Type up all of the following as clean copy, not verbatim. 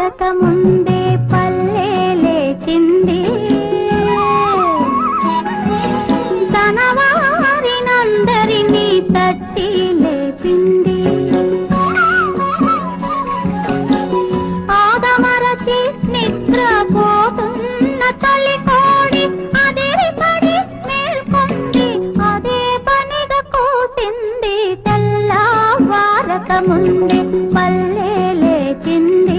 ముందే పల్లె లేచింది తన వారినందరినీ తట్టి లేపింది ఆదమరచి నిద్రపోతున్న తల్లి కోడి అదిరిపడి మేల్కొంది అదే పనిగా కూసింది తెల్లవారక ముందే పల్లె లేచింది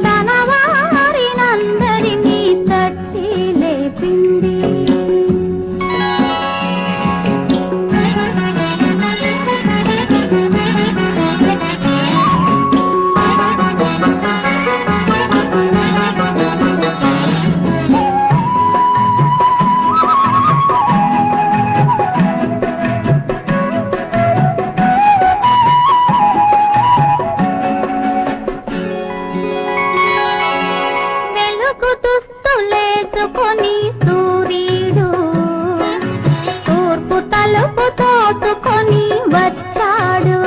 తన వారినందరినీ తట్టి లేపింది దుస్తులేసుకొని సూర్యుడు తూర్పు తలుపు తోసుకొని వచ్చాడు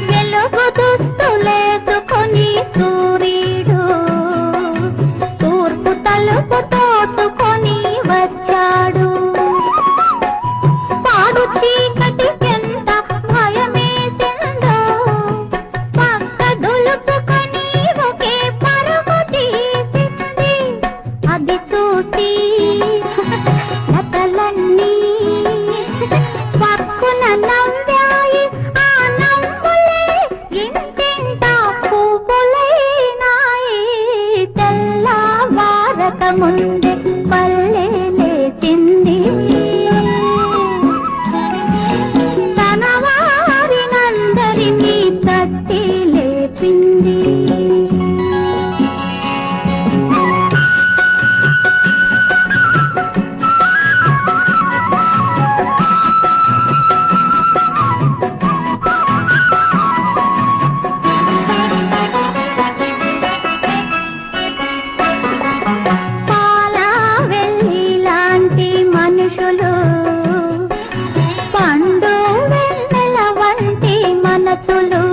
వెలుగు దుస్తులేసుకొని సూర్యుడు తూర్పు తలుపు తోసుకొని వచ్చాడు పాడు చీకటి ఎంత భయమేసిందో పక్క దులుపుకొని ఒకే పరుగు తీసింది అది చూసి లతలన్నీ పక్కున నవ్వాయి ఆ నవ్వులే ఇంటింట పువ్వులైనాయి తెల్లవారక ముందే పల్లె లేచింది తన వారినందరినీ తట్టి లేపింది పాల వెల్లి లాంటి మనుషులు పండు వెన్నెల వంటి మనసులు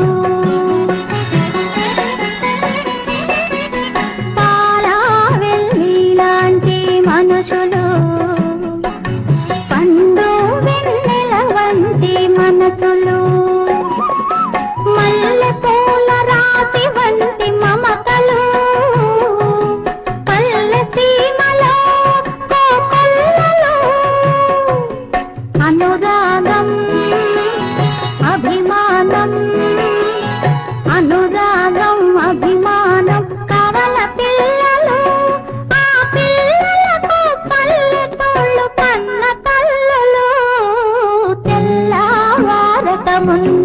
పాల వెల్లి లాంటి మనుషులు పండు వెన్నెల వంటి మనసులు మల్లె పూల రాతి వంటి మమతలు పల్లె సీమలో కోకొల్లలు అనురాగం అభిమానం అనురాగం అభిమానం కవల పిల్లలు ఆ పిల్లలకు పల్లెటూళ్ళు కన్న తల్లులు తెల్లవారక ముందే